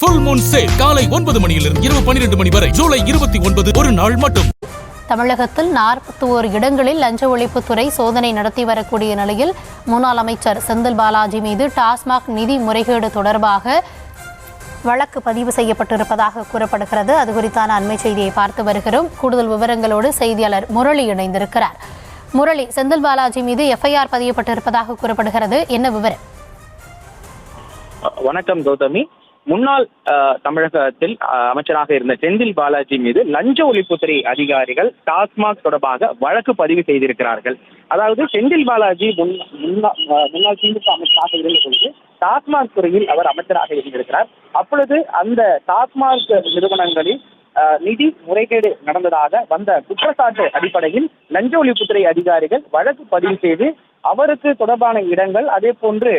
Full Moon sale காலை 9 மணியிலிருந்து இரவு 12 மணி வரை ஜூலை 29 ஒரு நாள் மட்டும். தமிழகத்தில் 41 இடங்களில் லஞ்ச ஒழிப்புத்துறை சோதனை நடத்தி வரக்கூடிய நிலையில் முன்னாள் அமைச்சர் செந்தில் பாலாஜி மீது டாஸ்மாக் நிதி முறைகேடு தொடர்பாக வழக்கு பதிவு செய்யப்பட்டிருப்பதாக கூறப்படுகிறது. அது குறித்தான அண்மை செய்தியை பார்த்து வருகிறோம். கூடுதல் விவரங்களோடு செய்தியாளர் முரளி இணைந்திருக்கிறார். முரளி, செந்தில் பாலாஜி மீது எஃப்ஐஆர் பதியப்பட்டிருப்பதாக கூறப்படுகிறது, என்ன விவரம்? வணக்கம் கௌதமி. முன்னாள் தமிழகத்தில் அமைச்சராக இருந்த செந்தில் பாலாஜி மீது லஞ்ச ஒழிப்புத்துறை அதிகாரிகள் டாஸ்மாக் தொடர்பாக வழக்கு பதிவு செய்திருக்கிறார்கள். அதாவது செந்தில் பாலாஜி முன்னாள் திமுக அமைச்சராக இருந்த பொழுது டாஸ்மாக் துறையில் அவர் அமைச்சராக இருந்திருக்கிறார். அப்பொழுது அந்த டாஸ்மாக் நிறுவனங்களில் நிதி முறைகேடு நடந்ததாக வந்த குற்றச்சாட்டு அடிப்படையில் லஞ்ச ஒழிப்புத்துறை அதிகாரிகள் வழக்கு பதிவு செய்து அவருக்கு தொடர்பான இடங்கள், அதே போன்று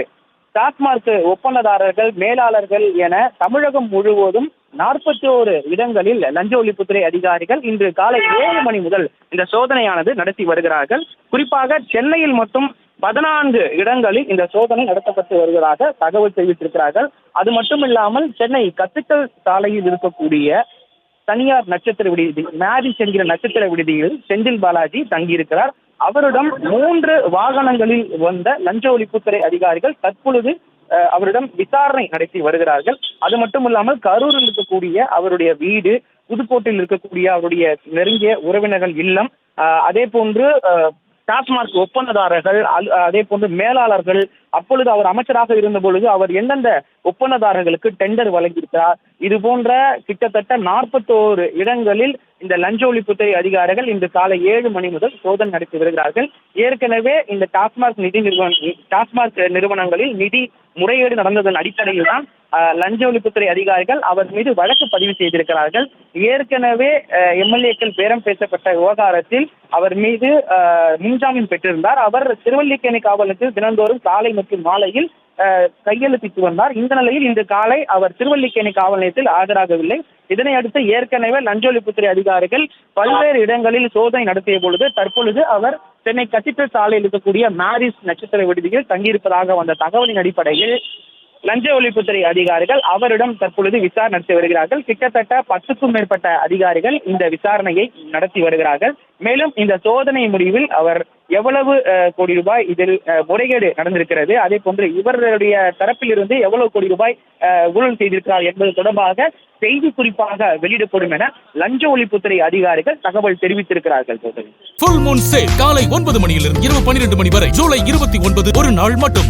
டாஸ்மாக் ஒப்பந்ததாரர்கள், மேலாளர்கள் என தமிழகம் முழுவதும் 41 இடங்களில் லஞ்ச ஒழிப்புத்துறை அதிகாரிகள் இன்று காலை 7 மணி முதல் இந்த சோதனையானது நடத்தி வருகிறார்கள். குறிப்பாக சென்னையில் மட்டும் 14 இடங்களில் இந்த சோதனை நடத்தப்பட்டு வருவதாக தகவல் தெரிவித்திருக்கிறார்கள். அது மட்டும் இல்லாமல் சென்னை கத்திக்கல் சாலையில் இருக்கக்கூடிய தனியார் நட்சத்திர விடுதி மேரிஸ் என்கிற நட்சத்திர விடுதியில் செந்தில் பாலாஜி தங்கியிருக்கிறார். அவரிடம் 3 வாகனங்களில் வந்த லஞ்ச ஒழிப்புத்துறை அதிகாரிகள் தற்பொழுது அவரிடம் விசாரணை நடத்தி வருகிறார்கள். அது மட்டும் இல்லாமல் கரூரில் இருக்கக்கூடிய அவருடைய வீடு, புதுக்கோட்டையில் இருக்கக்கூடிய அவருடைய நெருங்கிய உறவினர்கள் இல்லம், அதே போன்று டாஸ்மாக் ஒப்பந்ததாரர்கள், அதே போன்று மேலாளர்கள், அப்பொழுது அவர் அமைச்சராக இருந்த பொழுது அவர் எந்தெந்த ஒப்பந்ததாரர்களுக்கு டெண்டர் வழங்கியிருக்கிறார், இது போன்ற கிட்டத்தட்ட 41 இடங்களில் இந்த லஞ்ச ஒழிப்புத்துறை அதிகாரிகள் இன்று காலை 7 மணி முதல் சோதனை நடத்தி வருகிறார்கள். ஏற்கனவே இந்த டாஸ்மாக் நிறுவனங்களில் நிதி முறைகேடு நடந்ததன் அடிப்படையில் தான் லஞ்ச ஒழிப்புத்துறை அதிகாரிகள் அவர் மீது வழக்கு பதிவு செய்திருக்கிறார்கள். ஏற்கனவே எம்எல்ஏக்கள் பேரம் பேசப்பட்ட விவகாரத்தில் அவர் மீது முன்ஜாமீன் பெற்றிருந்தார். அவர் திருவல்லிக்கேணி காவல் நிலையத்தில் தினந்தோறும் காலை மற்றும் மாலையில் கையெழுத்திட்டு வந்தார். இந்த நிலையில் இன்று காலை அவர் திருவல்லிக்கேணி காவல் நிலையத்தில் ஆஜராகவில்லை. இதனை அடுத்து ஏற்கனவே லஞ்ச ஒழிப்புத்துறை அதிகாரிகள் பல்வேறு இடங்களில் சோதனை நடத்திய பொழுது தற்பொழுது அவர் சென்னை கத்திக்கல் சாலையில் இருக்கக்கூடிய மேரிஸ் நட்சத்திர விடுதியில் தங்கியிருப்பதாக வந்த தகவலின் அடிப்படையில் லஞ்ச ஒழிப்புத்துறை அதிகாரிகள் அவரிடம் தற்பொழுது விசாரணை நடத்தி வருகிறார்கள். கிட்டத்தட்ட 10க்கும் மேற்பட்ட அதிகாரிகள் இந்த விசாரணையை நடத்தி வருகிறார்கள். மேலும் இந்த சோதனை முடிவில் அவர் எவ்வளவு கோடி ரூபாய் இதில் முறைகேடு நடந்திருக்கிறது, அதே போன்று இவர்களுடைய தரப்பில் இருந்து எவ்வளவு கோடி ரூபாய் ஊழல் செய்திருக்கிறார் என்பது தொடர்பாக செய்தி குறிப்பாக வெளியிடப்படும் என லஞ்ச ஒழிப்புத்துறை அதிகாரிகள் தகவல் தெரிவித்திருக்கிறார்கள். ஃபுல் மூன் சேல் காலை 9 மணியிலிருந்து இரவு 12 மணி வரை ஜூலை 29 ஒரு நாள் மட்டும்.